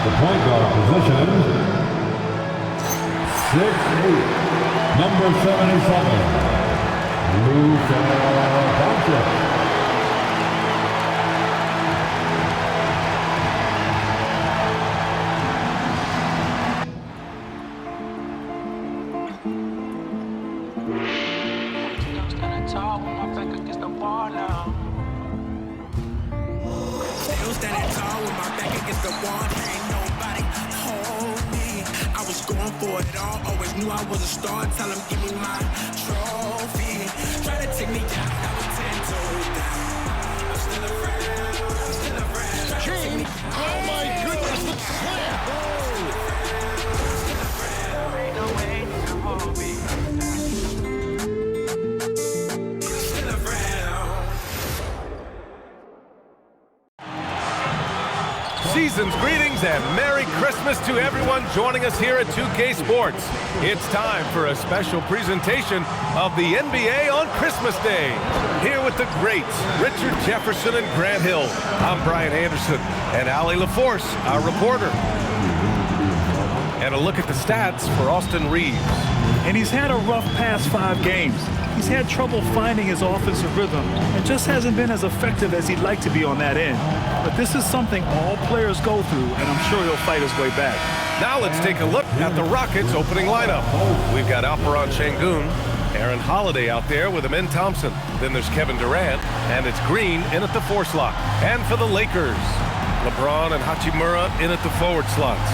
The point guard position, 6'8", number 77, Luka Doncic. For it all, always knew I was a star. Tell him, give me my trophy. Try to take me down, I was 10 toes down. I'm still around, I'm still around. James, oh my goodness, the slam! Ain't no way to hold me. Still around. Season's greetings and Merry Christmas to everyone joining us here at 2K Sports. It's time for a special presentation of the NBA on Christmas Day. Here with the greats, Richard Jefferson and Grant Hill. I'm Brian Anderson and Allie LaForce, our reporter. And a look at the stats for Austin Reeves. And he's had a rough past 5 games. He's had trouble finding his offensive rhythm and just hasn't been as effective as he'd like to be on that end. But this is something all players go through, and I'm sure he'll fight his way back. Now let's take a look at the Rockets' opening lineup. We've got Alperen Şengün, Aaron Holiday out there with Amin Thompson. Then there's Kevin Durant, and it's Green in at the 4 slot. And for the Lakers, LeBron and Hachimura in at the forward slots.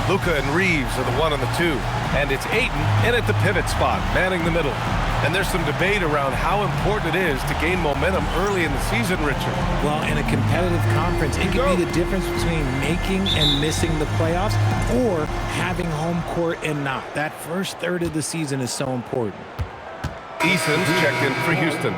Luka and Reeves are the 1 and the 2. And it's Ayton in at the pivot spot, manning the middle. And there's some debate around how important it is to gain momentum early in the season, Richard. Well, in a competitive conference, it could be the difference between making and missing the playoffs or having home court and not. That first third of the season is so important. Eason's checked in for Houston.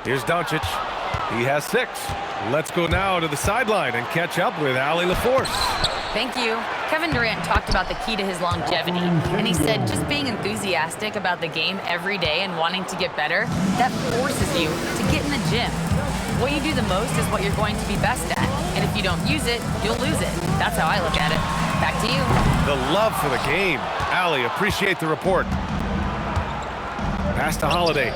Here's Doncic. He has 6. Let's go now to the sideline and catch up with Allie LaForce. Thank you. Kevin Durant talked about the key to his longevity, and he said just being enthusiastic about the game every day and wanting to get better, that forces you to get in the gym. What you do the most is what you're going to be best at, and if you don't use it, you'll lose it. That's how I look at it. Back to you. The love for the game. Allie, appreciate the report. Pass to Holiday.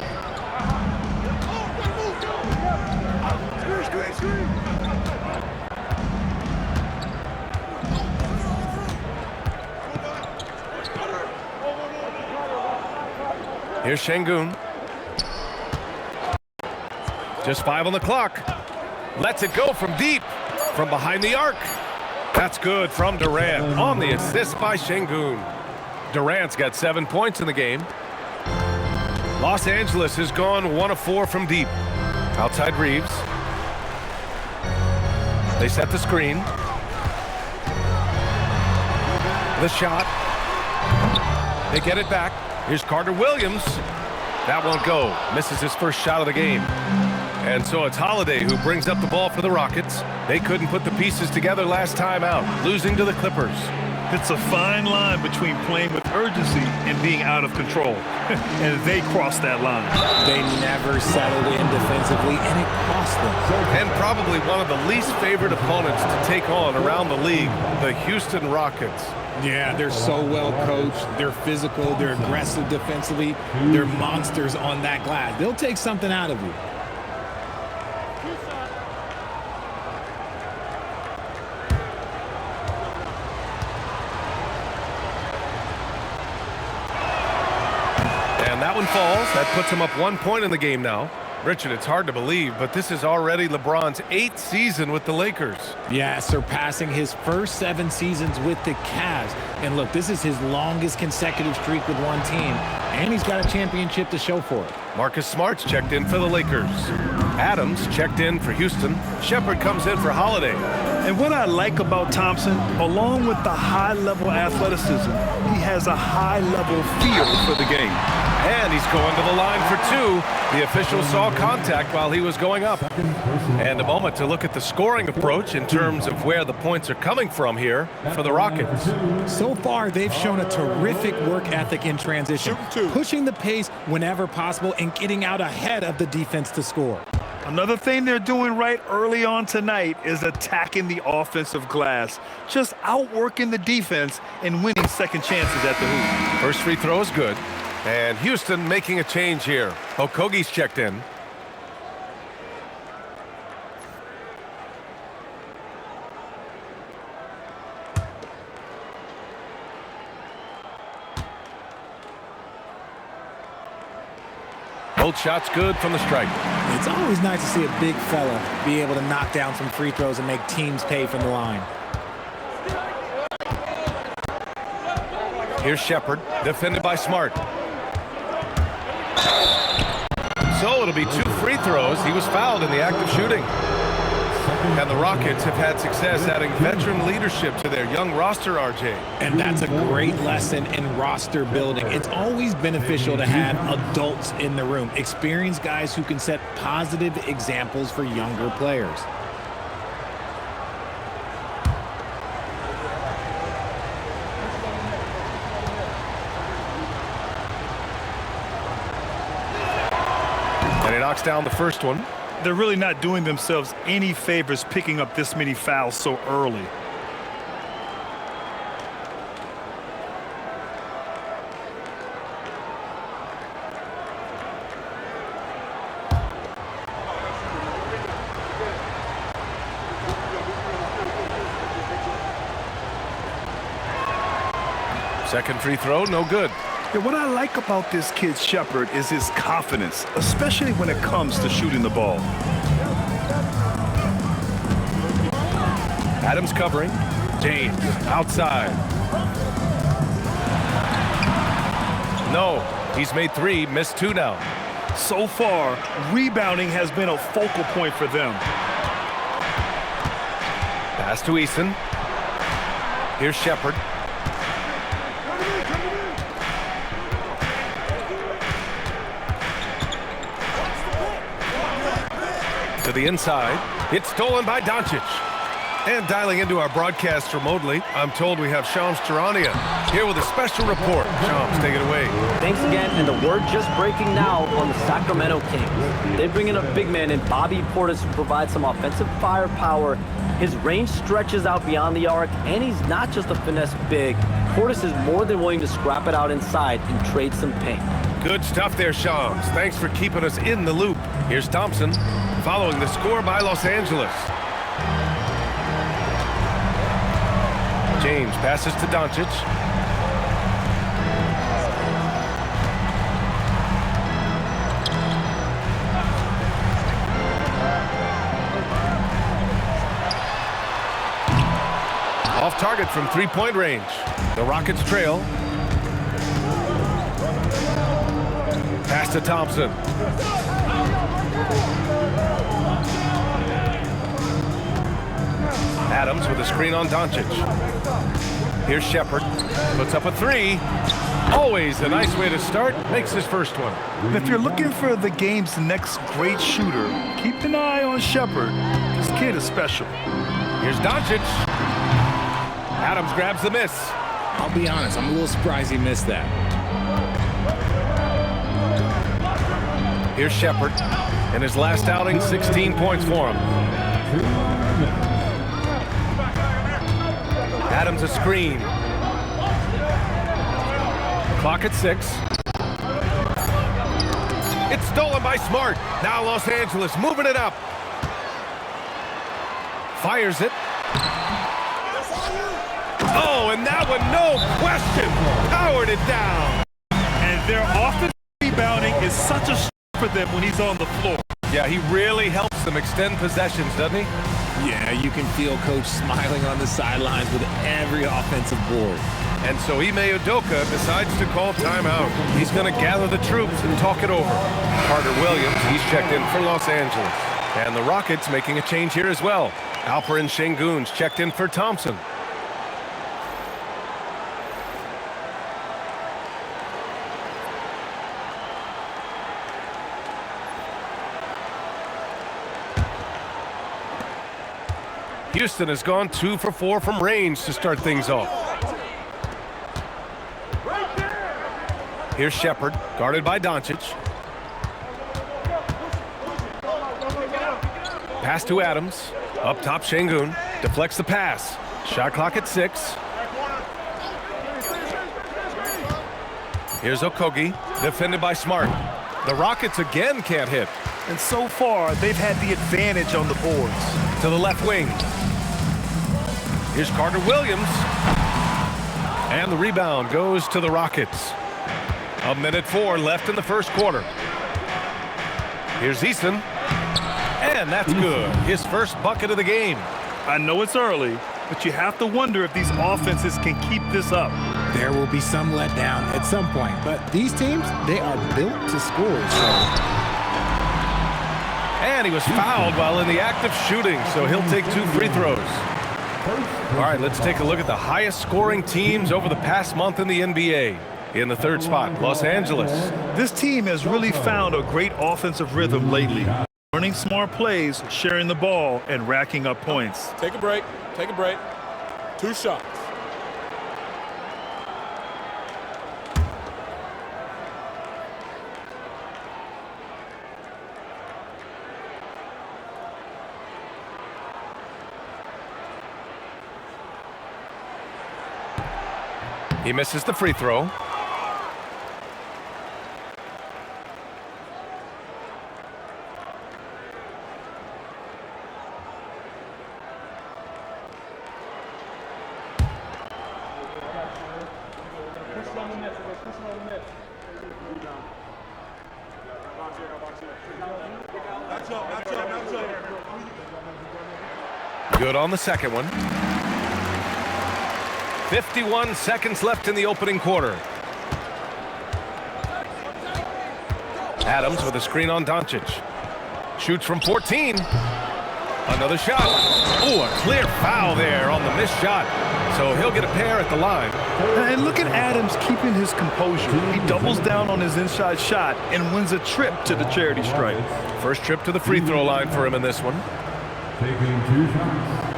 Here's Şengün. Just 5 on the clock. Lets it go from deep, from behind the arc. That's good from Durant on the assist by Şengün. Durant's got 7 points in the game. Los Angeles has gone 1 of 4 from deep. Outside Reeves. They set the screen. The shot. They get it back. Here's Carter-Williams. That won't go. Misses his first shot of the game. And so it's Holiday who brings up the ball for the Rockets. They couldn't put the pieces together last time out, losing to the Clippers. It's a fine line between playing with urgency and being out of control. And they crossed that line. They never settled in defensively, and it cost them. And probably one of the least favored opponents to take on around the league, the Houston Rockets. Yeah, they're so well coached. They're physical. They're aggressive defensively. They're monsters on that glass. They'll take something out of you. And that one falls. That puts him up 1 point in the game now. Richard, it's hard to believe, but this is already LeBron's 8th season with the Lakers. Yeah, surpassing his first 7 seasons with the Cavs. And look, this is his longest consecutive streak with one team. And he's got a championship to show for it. Marcus Smart's checked in for the Lakers. Adams checked in for Houston. Shepard comes in for Holiday. And what I like about Thompson, along with the high-level athleticism, he has a high-level feel for the game. And he's going to the line for two. The official saw contact while he was going up. And a moment to look at the scoring approach in terms of where the points are coming from here for the Rockets. So far, they've shown a terrific work ethic in transition, pushing the pace whenever possible and getting out ahead of the defense to score. Another thing they're doing right early on tonight is attacking the offensive glass, just outworking the defense and winning second chances at the hoop. First free throw is good. And Houston making a change here. Okogie's checked in. Both shots good from the stripe. It's always nice to see a big fella be able to knock down some free throws and make teams pay from the line. Here's Shepard, defended by Smart. So it'll be two free throws. He was fouled in the act of shooting. And the Rockets have had success adding veteran leadership to their young roster, RJ. And that's a great lesson in roster building. It's always beneficial to have adults in the room, experienced guys who can set positive examples for younger players. And he knocks down the first one. They're really not doing themselves any favors picking up this many fouls so early. Second free throw, no good. Yeah, what I like about this kid Shepard is his confidence, especially when it comes to shooting the ball. Adams covering. James outside. No, he's made three, missed two now. So far, rebounding has been a focal point for them. Pass to Eason. Here's Shepard. To the inside. It's stolen by Doncic. And dialing into our broadcast remotely, I'm told we have Shams Charania here with a special report. Shams, take it away. Thanks again, and the word just breaking now on the Sacramento Kings. They bring in a big man in Bobby Portis who provides some offensive firepower. His range stretches out beyond the arc, and he's not just a finesse big. Portis is more than willing to scrap it out inside and trade some paint. Good stuff there, Shams. Thanks for keeping us in the loop. Here's Thompson, following the score by Los Angeles. James passes to Doncic. Off target from three-point range. The Rockets trail. Pass to Thompson. Adams with a screen on Doncic. Here's Shepard. Puts up a three. Always a nice way to start. Makes his first one. And if you're looking for the game's next great shooter, keep an eye on Shepard. This kid is special. Here's Doncic. Adams grabs the miss. I'll be honest, I'm a little surprised he missed that. Here's Shepard. In his last outing, 16 points for him. Adams a screen. Clock at 6. It's stolen by Smart. Now Los Angeles moving it up. Fires it. Oh, and that one, no question, powered it down. And their offensive rebounding is such a for them when he's on the floor. Yeah, he really helps them extend possessions, doesn't he? Yeah, you can feel Coach smiling on the sidelines with every offensive board. And so Ime Udoka decides to call timeout. He's going to gather the troops and talk it over. Carter-Williams, he's checked in for Los Angeles. And the Rockets making a change here as well. Alperen Şengün's checked in for Thompson. Houston has gone 2 for 4 from range to start things off. Here's Shepherd, guarded by Doncic. Pass to Adams. Up top, Şengün deflects the pass. Shot clock at 6. Here's Okogie, defended by Smart. The Rockets again can't hit. And so far, they've had the advantage on the boards. To the left wing. Here's Carter-Williams. And the rebound goes to the Rockets. 1:04 left in the first quarter. Here's Easton. And that's good. His first bucket of the game. I know it's early, but you have to wonder if these offenses can keep this up. There will be some letdown at some point, but these teams, they are built to score. And he was fouled while in the act of shooting, so he'll take 2 free throws. All right, let's take a look at the highest scoring teams over the past month in the NBA. In the third spot, Los Angeles. This team has really found a great offensive rhythm lately. Running smart plays, sharing the ball, and racking up points. Take a break. Take a break. 2 shots. He misses the free throw. Good on the second one. 51 seconds left in the opening quarter. Adams with a screen on Doncic. Shoots from 14. Another shot. Oh, a clear foul there on the missed shot. So he'll get a pair at the line. And look at Adams keeping his composure. He doubles down on his inside shot and wins a trip to the charity stripe. First trip to the free throw line for him in this one. Taking 2 shots.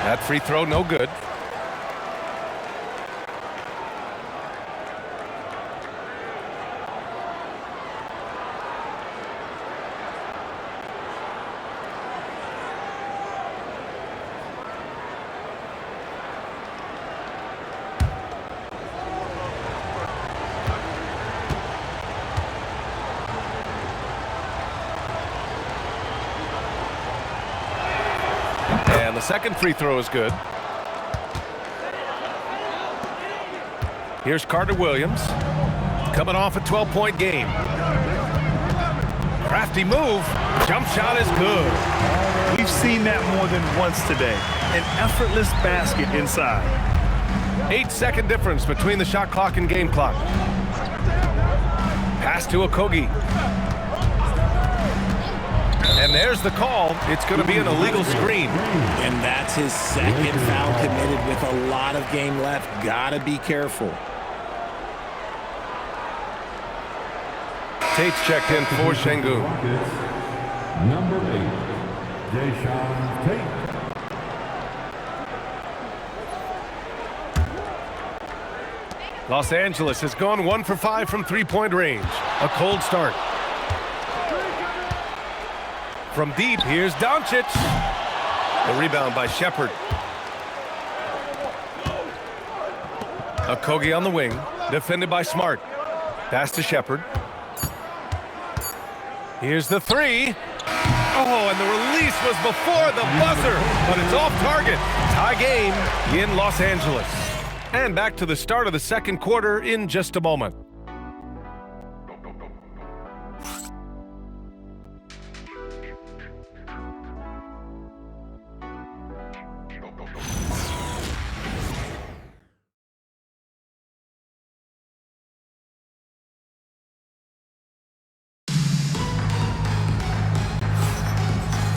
That free throw, no good. And the second free throw is good. Here's Carter-Williams, coming off a 12-point game. Crafty move. Jump shot is good. We've seen that more than once today. An effortless basket inside. 8-second difference between the shot clock and game clock. Pass to Okogie. And there's the call. It's going to be an illegal screen. And that's his second foul committed with a lot of game left. Gotta be careful. Tate's checked in for Şengün. Number 8, Jae'Sean Tate. Los Angeles has gone 1 for 5 from three-point range. A cold start. From deep, here's Doncic. The rebound by Shepherd. Okogie on the wing, defended by Smart. Pass to Shepherd. Here's the three. Oh, and the release was before the buzzer, but it's off target. Tie game in Los Angeles. And back to the start of the second quarter in just a moment.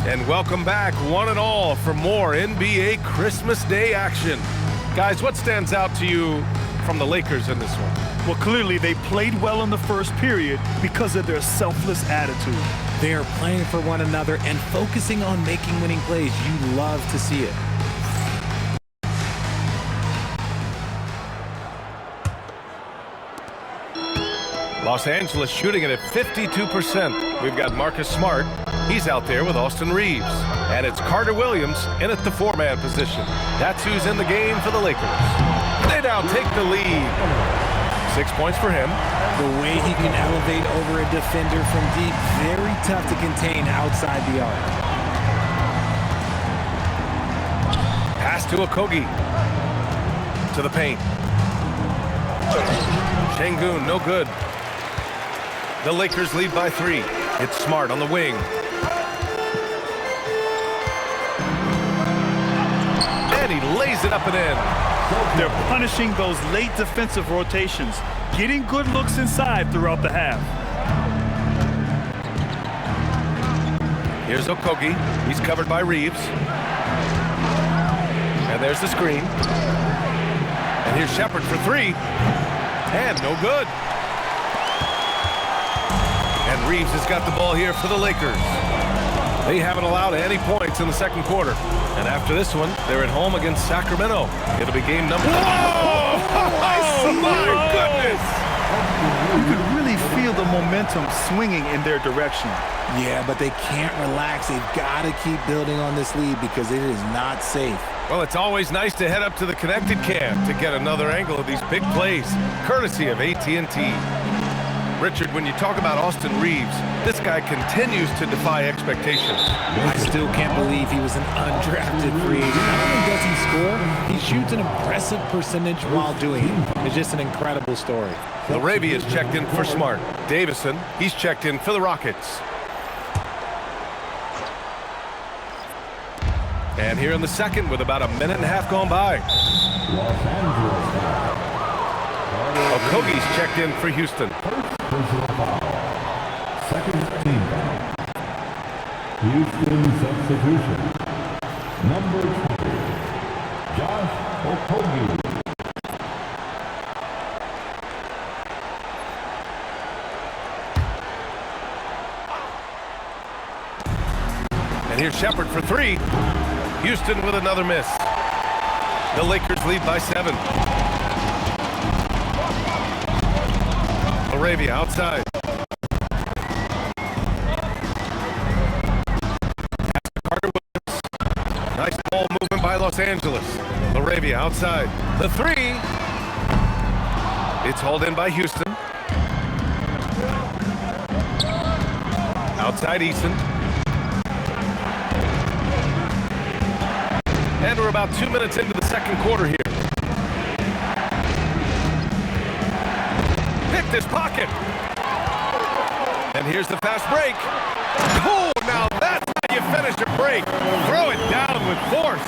And welcome back, one and all, for more NBA Christmas Day action. Guys, what stands out to you from the Lakers in this one? Well, clearly they played well in the first period because of their selfless attitude. They are playing for one another and focusing on making winning plays. You love to see it. Los Angeles shooting it at 52%. We've got Marcus Smart. He's out there with Austin Reeves. And it's Carter-Williams in at the four-man position. That's who's in the game for the Lakers. They now take the lead. 6 points for him. The way he can elevate over a defender from deep, very tough to contain outside the arc. Pass to Okogie. To the paint. Şengün, no good. The Lakers lead by 3. It's Smart on the wing. And he lays it up and in. They're punishing those late defensive rotations, getting good looks inside throughout the half. Here's Okogie. He's covered by Reeves. And there's the screen. And here's Shepherd for 3. And no good. And Reeves has got the ball here for the Lakers. They haven't allowed any points in the second quarter. And after this one, they're at home against Sacramento. It'll be game number 2. Oh, my goodness! You could really feel the momentum swinging in their direction. Yeah, but they can't relax. They've got to keep building on this lead because it is not safe. Well, it's always nice to head up to the connected cam to get another angle of these big plays, courtesy of AT&T. Richard, when you talk about Austin Reeves, this guy continues to defy expectations. I still can't believe he was an undrafted free agent. Not only does he score, he shoots an impressive percentage while doing it. It's just an incredible story. LaRavia is checked in for Smart. Davison, he's checked in for the Rockets. And here in the second with about a minute and a half gone by. Los Angeles. Okogie's checked in for Houston. Personal foul. Second team foul. Houston substitution. Number 20, Josh Okogie. And here's Shepherd for 3. Houston with another miss. The Lakers lead by 7. LaRavia outside. Carter-Williams. Nice ball movement by Los Angeles. LaRavia outside. The 3. It's hauled in by Houston. Outside Eason. And we're about 2 minutes into the second quarter here. Picked his pocket. And here's the fast break. Oh, now that's how you finish a break. Throw it down with force.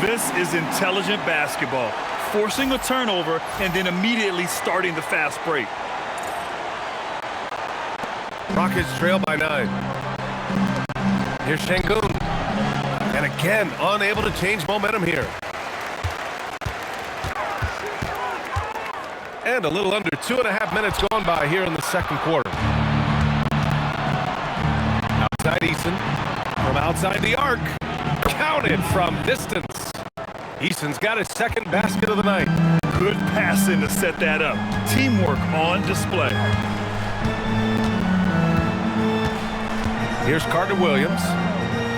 This is intelligent basketball, forcing a turnover and then immediately starting the fast break. Rockets trail by 9. Here's Şengün. And again, unable to change momentum here. And a little under 2.5 minutes gone by here in the second quarter. Outside Eason. From outside the arc. Counted from distance. Eason's got his second basket of the night. Good passing to set that up. Teamwork on display. Here's Carter-Williams.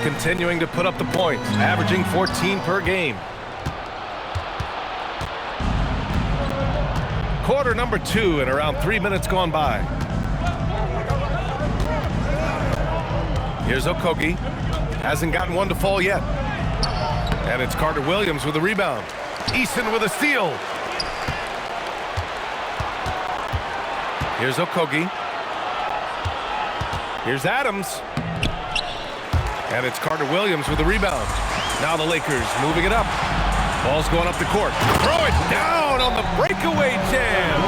Continuing to put up the points, averaging 14 per game. Quarter number 2 and around 3 minutes gone by. Here's Okogie. Hasn't gotten one to fall yet. And it's Carter-Williams with a rebound. Eason with a steal. Here's Okogie. Here's Adams. And it's Carter-Williams with the rebound. Now the Lakers moving it up. Ball's going up the court. Throw it down on the breakaway jam.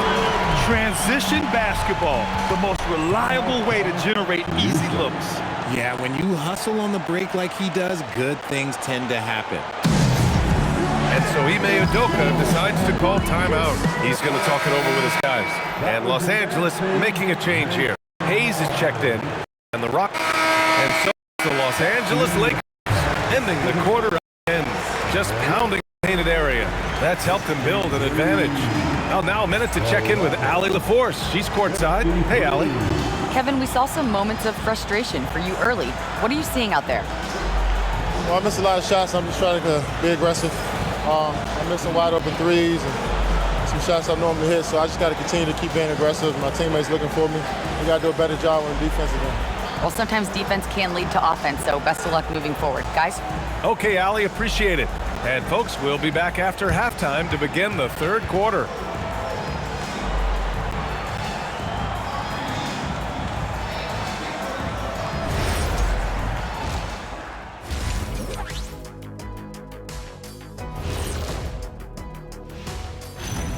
Transition basketball, the most reliable way to generate easy looks. Yeah, when you hustle on the break like he does, good things tend to happen. And so Ime Udoka decides to call timeout. He's going to talk it over with his guys. And Los Angeles making a change here. Hayes is checked in. And the Rock. And so the Los Angeles Lakers ending the quarter end. Just pounding the painted area. That's helped him build an advantage. Well, now a minute to check in with Allie LaForce. She's courtside. Hey, Allie. Kevin, we saw some moments of frustration for you early. What are you seeing out there? Well, I missed a lot of shots. I'm just trying to be aggressive. I'm missing wide open threes and some shots I normally hit, so I just got to continue to keep being aggressive. My teammates looking for me. We got to do a better job on the defensive end. Well, sometimes defense can lead to offense, so best of luck moving forward. Guys? Okay, Allie, appreciate it. And folks, we'll be back after halftime to begin the third quarter.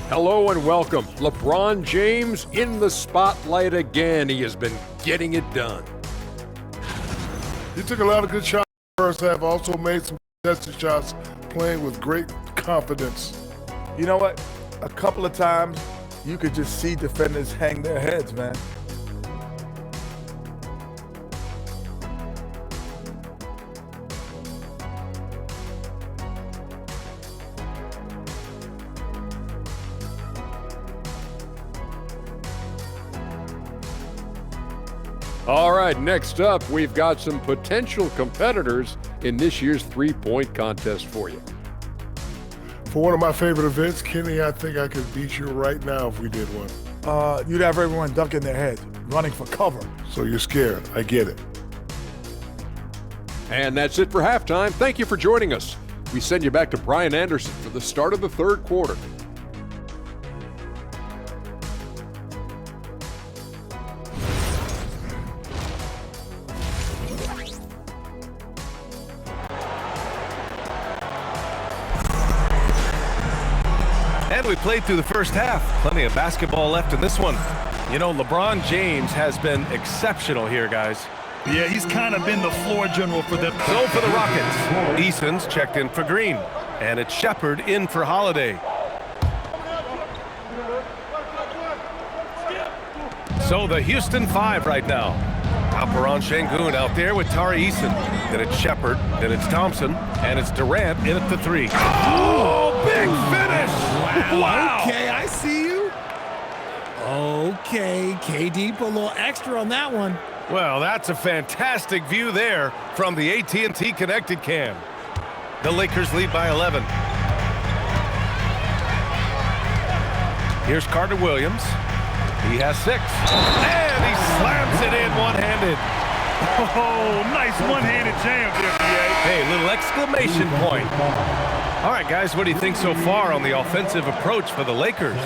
Hello and welcome. LeBron James in the spotlight again. He has been getting it done. He took a lot of good shots in the first half, also made some contested shots, playing with great confidence. You know what? A couple of times, you could just see defenders hang their heads, man. All right, next up, we've got some potential competitors in this year's three-point contest for you. For one of my favorite events, Kenny, I think I could beat you right now if we did one. You'd have everyone ducking their heads, running for cover. So you're scared. I get it. And that's it for halftime. Thank you for joining us. We send you back to Brian Anderson for the start of the third quarter. And we played through the first half. Plenty of basketball left in this one. You know, LeBron James has been exceptional here, guys. Yeah, he's kind of been the floor general for them. So for the Rockets, Eason's checked in for Green. And it's Shepard in for Holiday. So the Houston Five right now. Alperon Şengün out there with Tari Eason. Then it's Shepard, then it's Thompson, and it's Durant in at the three. Oh, big finish! Wow. Okay, I see you. Okay, KD put a little extra on that one. Well, that's a fantastic view there from the AT&T Connected Cam. The Lakers lead by 11. Here's Carter-Williams. He has 6. And he slams it in one-handed. Oh, nice one-handed jam, NBA. Hey, little exclamation point. All right, guys, what do you think so far on the offensive approach for the Lakers?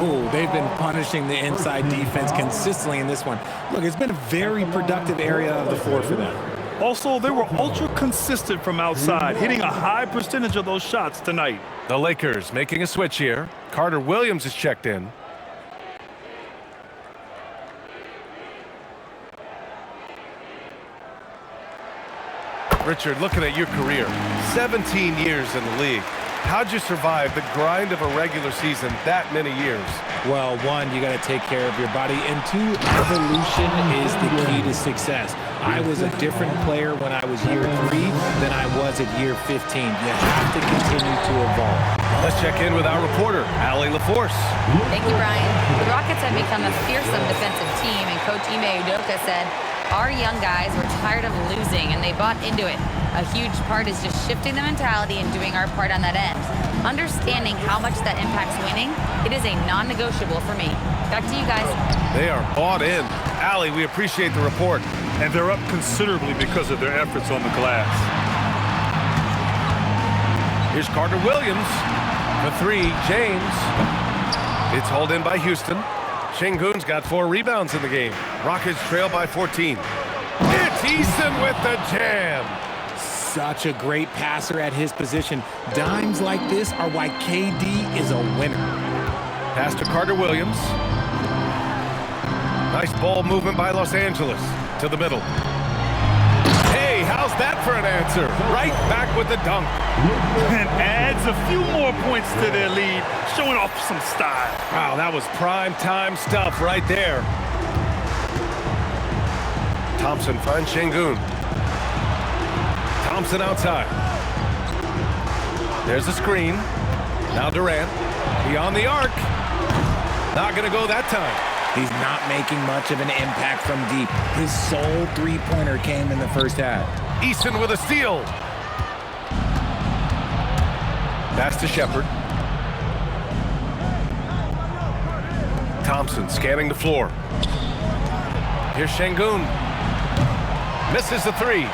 Ooh, they've been punishing the inside defense consistently in this one. Look, it's been a very productive area of the floor for them. Also, they were ultra consistent from outside, hitting a high percentage of those shots tonight. The Lakers making a switch here. Carter-Williams is checked in. Richard, looking at your career, 17 years in the league. How'd you survive the grind of a regular season that many years? Well, one, you got to take care of your body, and two, evolution is the key to success. I was a different player when I was year 3 than I was at year 15. You have to continue to evolve. Let's check in with our reporter, Allie LaForce. Thank you, Brian. The Rockets have become a fearsome defensive team, and Coach Ime Udoka said, our young guys were tired of losing, and they bought into it. A huge part is just shifting the mentality and doing our part on that end. Understanding how much that impacts winning, it is a non-negotiable for me. Back to you guys. They are bought in. Allie, we appreciate the report. And they're up considerably because of their efforts on the glass. Here's Carter-Williams For three, James. It's hauled in by Houston. Şengün's got 4 rebounds in the game. Rockets trail by 14. It's Eason with the jam. Such a great passer at his position. Dimes like this are why KD is a winner. Pass to Carter-Williams. Nice ball movement by Los Angeles. To the middle. Hey, how's that for an answer? Right back with the dunk. And adds a few more points to their lead, showing off some style. Wow, that was prime time stuff right there. Thompson finds Şengün. Thompson outside. There's a screen. Now Durant. Beyond the arc. Not going to go that time. He's not making much of an impact from deep. His sole three-pointer came in the first half. Eason with a steal. Pass to Shepherd. Thompson scanning the floor. Here's Şengün. Misses the three.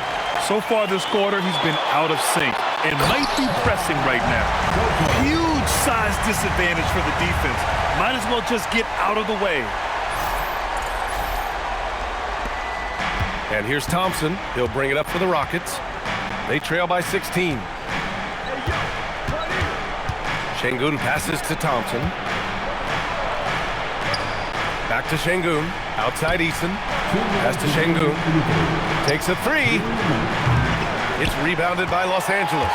So far this quarter, he's been out of sync and might be pressing right now. Huge size disadvantage for the defense. Might as well just get out of the way. And here's Thompson. He'll bring it up for the Rockets. They trail by 16. Şengün passes to Thompson. Back to Şengün. Outside Eason. Pass to Şengün. Takes a three. It's rebounded by Los Angeles.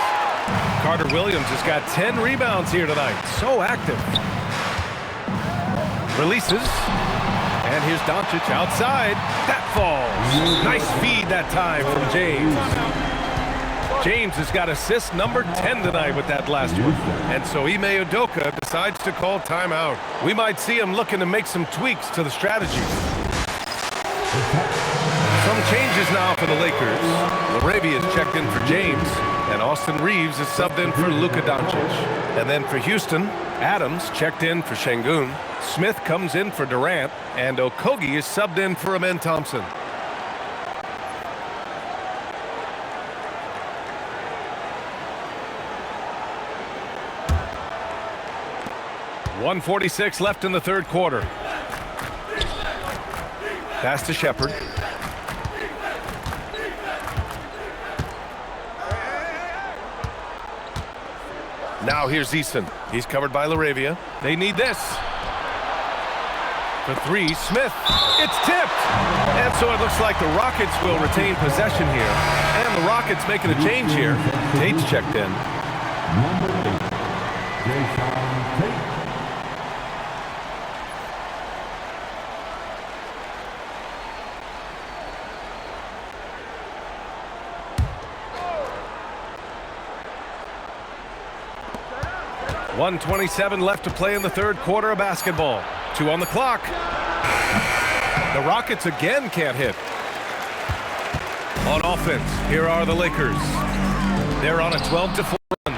Carter-Williams has got 10 rebounds here tonight. So active. Releases. And here's Doncic outside. That falls. Nice feed that time from James. James has got assist number 10 tonight with that last one. And so Ime Udoka decides to call timeout. We might see him looking to make some tweaks to the strategy. Some changes now for the Lakers. Laravia is checked in for James. And Austin Reeves is subbed in for Luka Doncic. And then for Houston, Adams checked in for Şengün. Smith comes in for Durant. And Okogie is subbed in for Amen Thompson. .146 left in the third quarter. Pass to Shepherd. Now here's Eason. He's covered by Laravia. They need this. For three, Smith. It's tipped. And so it looks like the Rockets will retain possession here. And the Rockets making a change here. Tate's checked in. .127 left to play in the third quarter of basketball. 2 on the clock. The Rockets again can't hit. On offense, here are the Lakers. They're on a 12-4 run.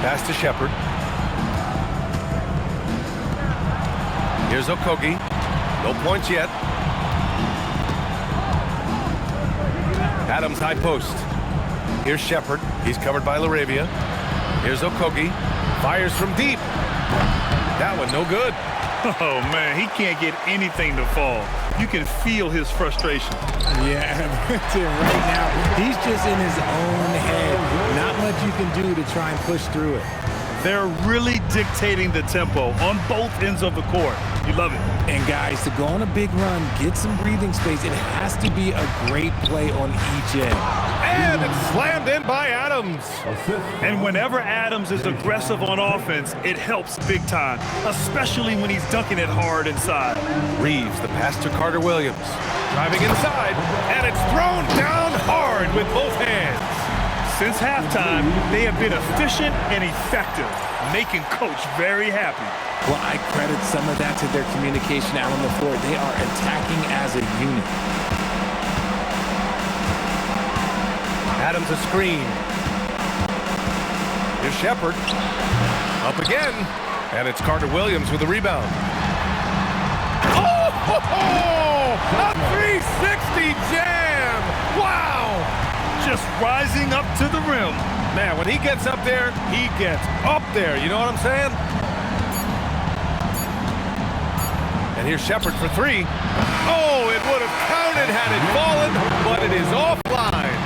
Pass to Shepherd. Here's Okogie. No points yet. Adams high post. Here's Shepherd. He's covered by Laravia. Here's Okogie. Fires from deep. That one no good. Oh, man, he can't get anything to fall. You can feel his frustration. Yeah, right now, he's just in his own head. Not much you can do to try and push through it. They're really dictating the tempo on both ends of the court. You love it. And guys, to go on a big run, get some breathing space, it has to be a great play on each end. And it's slammed in by Adams. And whenever Adams is aggressive on offense, it helps big time, especially when he's dunking it hard inside. Reeves, the pass to Carter-Williams. Driving inside, and it's thrown down hard with both hands. Since halftime, they have been efficient and effective, making Coach very happy. Well, I credit some of that to their communication out on the floor. They are attacking as a unit. Adams a screen. Here's Shepherd. Up again. And it's Carter-Williams with a rebound. Oh! A 360 jam! Wow! Just rising up to the rim. Man, when he gets up there, he gets up there. You know what I'm saying? And here's Shepherd for three. Oh, it would have counted had it fallen, but it is offline.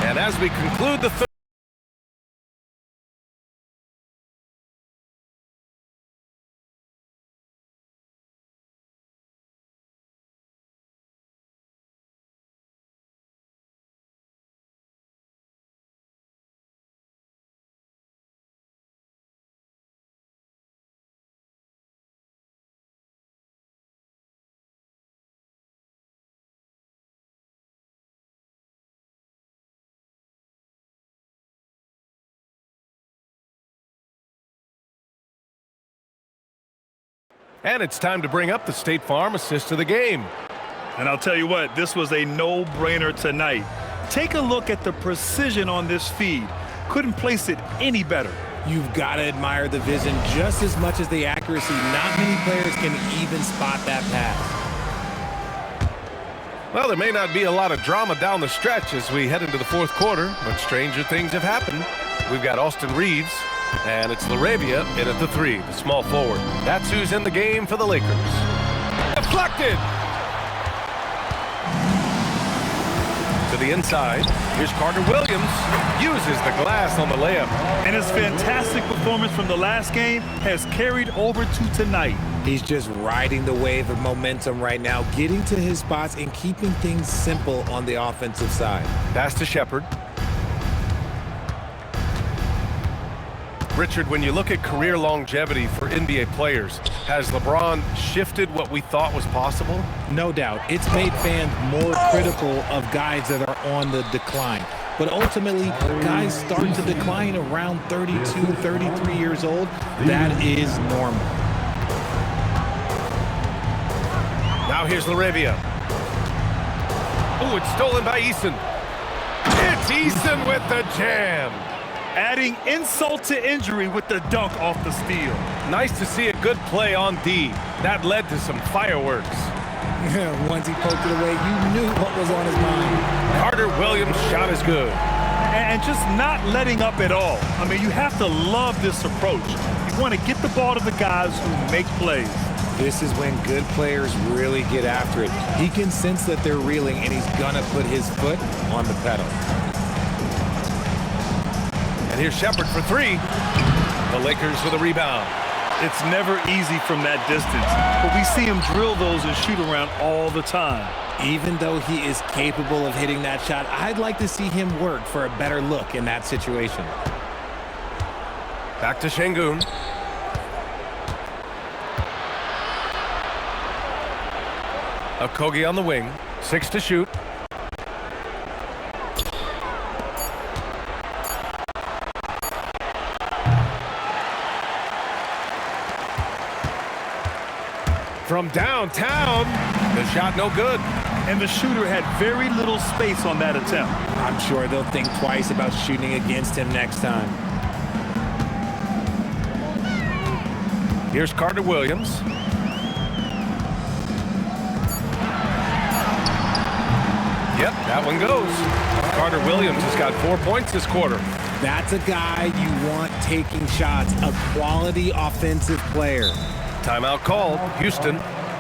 And as we conclude the third, and it's time to bring up the State Farm assist of the game. And I'll tell you what, this was a no-brainer tonight. Take a look at the precision on this feed. Couldn't place it any better. You've got to admire the vision just as much as the accuracy. Not many players can even spot that pass. Well, there may not be a lot of drama down the stretch as we head into the fourth quarter, but stranger things have happened. We've got Austin Reeves, and it's LaRavia in at the three, the small forward. That's who's in the game for the Lakers. Deflected! To the inside. Here's Carter-Williams. Uses the glass on the layup. And his fantastic performance from the last game has carried over to tonight. He's just riding the wave of momentum right now, getting to his spots and keeping things simple on the offensive side. Pass to Shepherd. Richard, when you look at career longevity for NBA players, has LeBron shifted what we thought was possible? No doubt. It's made fans more critical of guys that are on the decline. But ultimately, guys start to decline around 32, 33 years old. That is normal. Now here's LaRavia. Oh, it's stolen by Eason. It's Eason with the jam. Adding insult to injury with the dunk off the steal. Nice to see a good play on D. That led to some fireworks. Once he poked it away, you knew what was on his mind. Carter-Williams' shot is good. And just not letting up at all. I mean, you have to love this approach. You want to get the ball to the guys who make plays. This is when good players really get after it. He can sense that they're reeling, and he's going to put his foot on the pedal. And here's Shepherd for three. The Lakers with a rebound. It's never easy from that distance, but we see him drill those and shoot around all the time. Even though he is capable of hitting that shot, I'd like to see him work for a better look in that situation. Back to Şengün. Okogie on the wing. 6 to shoot. From downtown, the shot no good. And the shooter had very little space on that attempt. I'm sure they'll think twice about shooting against him next time. Here's Carter-Williams. Yep, that one goes. Carter-Williams has got 4 points this quarter. That's a guy you want taking shots, a quality offensive player. Timeout called. Houston.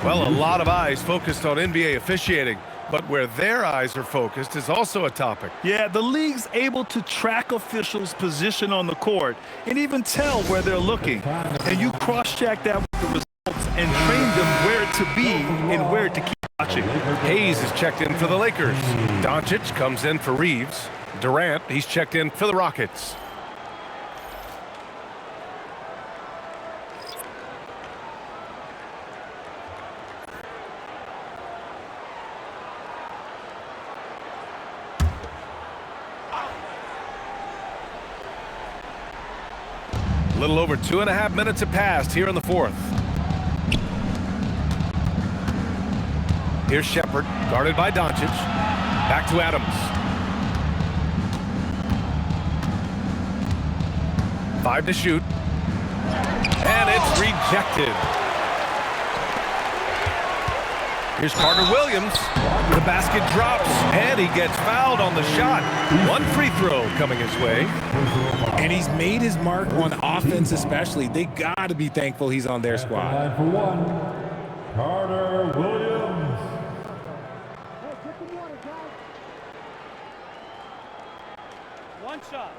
Well, a lot of eyes focused on NBA officiating, but where their eyes are focused is also a topic. Yeah, the league's able to track officials' position on the court and even tell where they're looking. And you cross-check that with the results and train them where to be and where to keep watching. Hayes is checked in for the Lakers. Doncic comes in for Reeves. Durant, he's checked in for the Rockets. A little over 2.5 minutes have passed here in the fourth. Here's Shepherd, guarded by Doncic. Back to Adams. 5 to shoot. And it's rejected. Here's Carter-Williams. The basket drops, and he gets fouled on the shot. One free throw coming his way. And he's made his mark on offense especially. They got to be thankful he's on their squad. Line for one, Carter-Williams. One shot.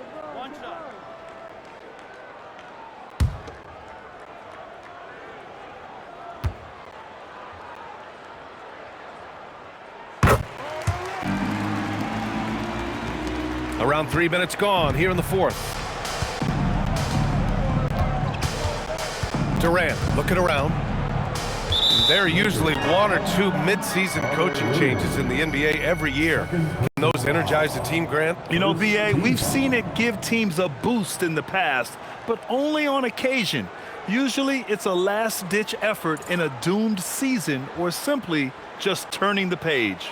Around 3 minutes gone here in the fourth. Durant looking around. There are usually one or two mid-season coaching changes in the NBA every year. Can those energize a team, Grant? You know, BA, we've seen it give teams a boost in the past, but only on occasion. Usually it's a last-ditch effort in a doomed season or simply just turning the page.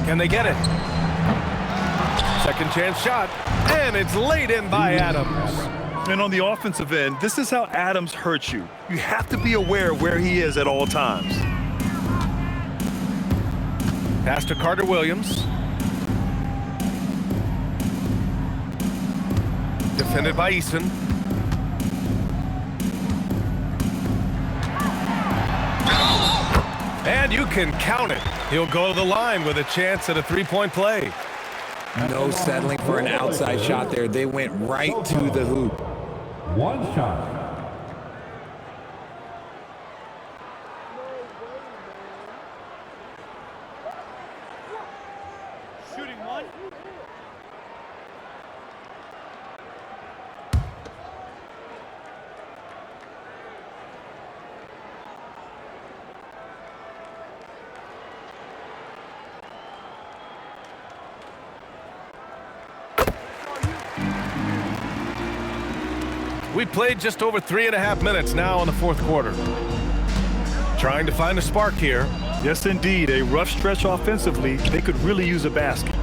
Can they get it? Second chance shot, and it's laid in by Adams. And on the offensive end, this is how Adams hurts you. You have to be aware of where he is at all times. Pass to Carter-Williams. Defended by Eason. And you can count it. He'll go to the line with a chance at a three-point play. No settling for an outside shot there. They went right to the hoop. One shot. Shooting one. We played just over 3.5 minutes now in the fourth quarter. Trying to find a spark here. Yes, indeed. A rough stretch offensively. They could really use a basket.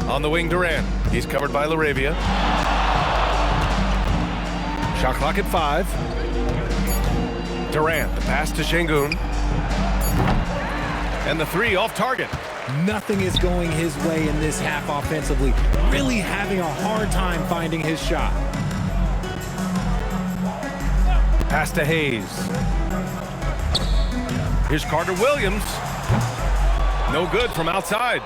On the wing, Durant. He's covered by LaRavia. Shot clock at 5. Durant, the pass to Şengün. And the three off target. Nothing is going his way in this half offensively. Really having a hard time finding his shot. Pass to Hayes. Here's Carter-Williams. No good from outside.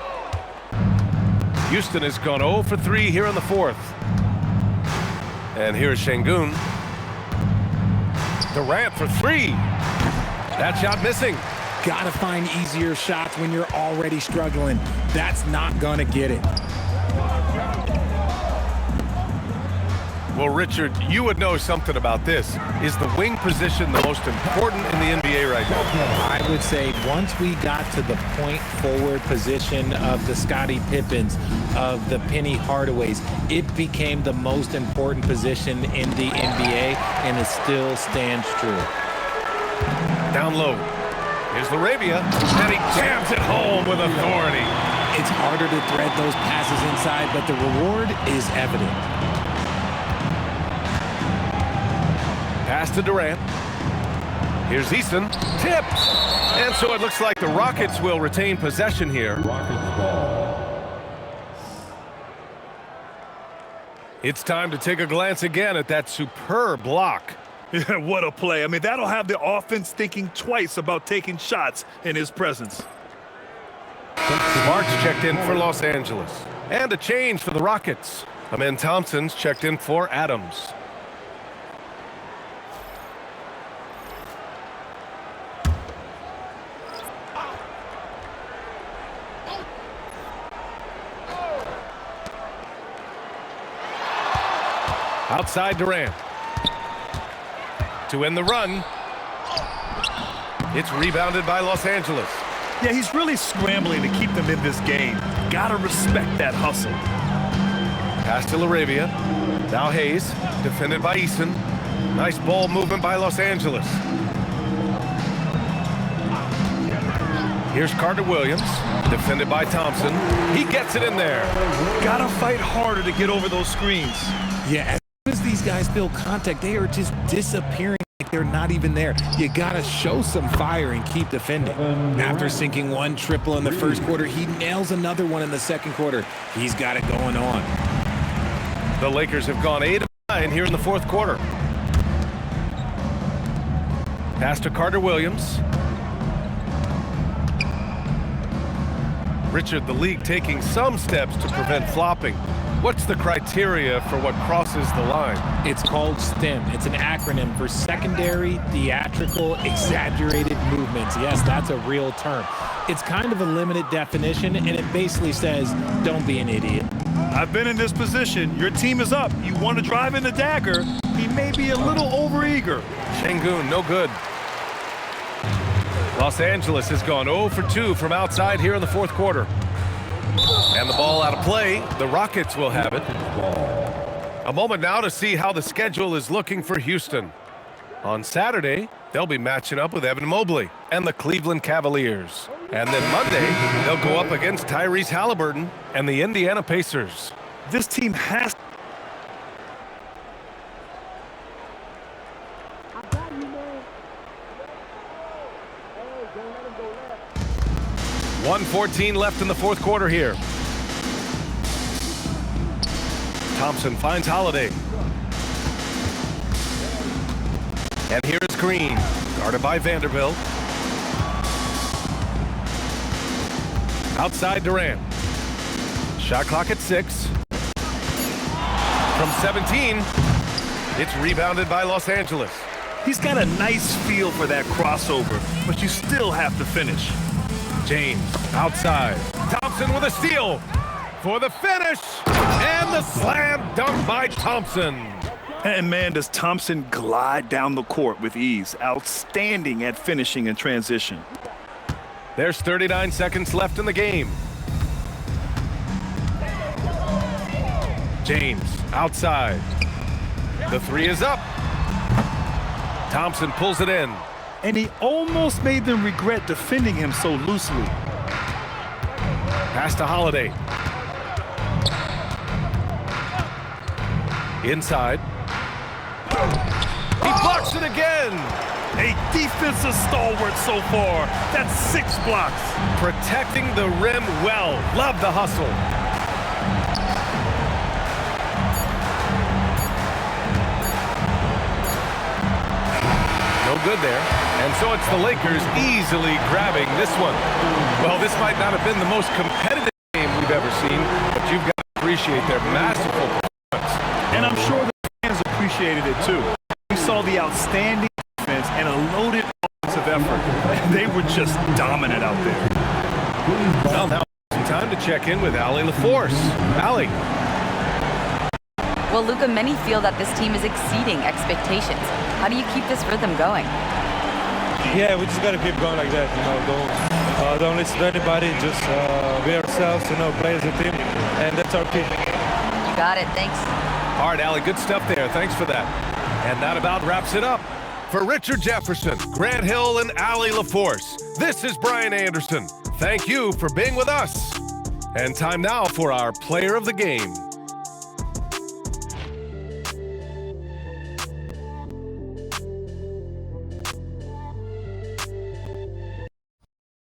Houston has gone 0 for 3 here in the fourth. And here's Şengün. Durant for 3. That shot missing. Gotta find easier shots when you're already struggling. That's not gonna get it. Well, Richard, you would know something about this. Is the wing position the most important in the NBA right now? I would say once we got to the point forward position of the Scottie Pippens, of the Penny Hardaways, it became the most important position in the NBA, and it still stands true. Down low. Here's LaRavia, and he jams it home with authority. It's harder to thread those passes inside, but the reward is evident. Pass to Durant. Here's Eason. Tipped. And so it looks like the Rockets will retain possession here. Rockets ball. It's time to take a glance again at that superb block. Yeah, what a play. I mean, that'll have the offense thinking twice about taking shots in his presence. Marks checked in for Los Angeles. And a change for the Rockets. Amen Thompson's checked in for Adams. Outside Durant. To end the run. It's rebounded by Los Angeles. Yeah, he's really scrambling to keep them in this game. Gotta respect that hustle. Pass to LaRavia. Now Hayes, defended by Eason. Nice ball movement by Los Angeles. Here's Carter-Williams, defended by Thompson. He gets it in there. Gotta fight harder to get over those screens. Yeah, as soon as these guys feel contact, they are just disappearing like they're not even there. You gotta show some fire and keep defending. After sinking one triple in the first quarter, he nails another one in the second quarter. He's got it going on. The Lakers have gone 8 of 9 here in the fourth quarter. Pass to Carter-Williams. Richard, the league taking some steps to prevent flopping. What's the criteria for what crosses the line? It's called STEM. It's an acronym for secondary, theatrical, exaggerated movements. Yes, that's a real term. It's kind of a limited definition, and it basically says, don't be an idiot. I've been in this position. Your team is up. You want to drive in the dagger. He may be a little overeager. Şengün, no good. Los Angeles has gone 0 for 2 from outside here in the fourth quarter. And the ball out of play. The Rockets will have it. A moment now to see how the schedule is looking for Houston. On Saturday, they'll be matching up with Evan Mobley and the Cleveland Cavaliers. And then Monday, they'll go up against Tyrese Halliburton and the Indiana Pacers. This team has 1:14 left in the fourth quarter here. Thompson finds Holiday. And here is Green, guarded by Vanderbilt. Outside Durant. Shot clock at 6. From 17, it's rebounded by Los Angeles. He's got a nice feel for that crossover, but you still have to finish. James outside. Thompson with a steal for the finish. And the slam dunk by Thompson. And man, does Thompson glide down the court with ease. Outstanding at finishing in transition. There's 39 seconds left in the game. James outside. The three is up. Thompson pulls it in. And he almost made them regret defending him so loosely. Pass to Holiday. Inside. He blocks it again. A defensive stalwart so far. That's 6 blocks. Protecting the rim well. Love the hustle. No good there. And so it's the Lakers easily grabbing this one. Well, this might not have been the most competitive game we've ever seen, but you've got to appreciate their masterful performance. And I'm sure the fans appreciated it too. We saw the outstanding defense and a loaded offensive effort. They were just dominant out there. Well, now some time to check in with Allie LaForce. Allie. Well, Luka, many feel that this team is exceeding expectations. How do you keep this rhythm going? Yeah, we just got to keep going like that. Don't listen to anybody. Just be ourselves. Play as a team, and that's our key. You got it. Thanks. All right, Allie, good stuff there. Thanks for that. And that about wraps it up. For Richard Jefferson, Grant Hill, and Allie LaForce, this is Brian Anderson. Thank you for being with us. And time now for our player of the game.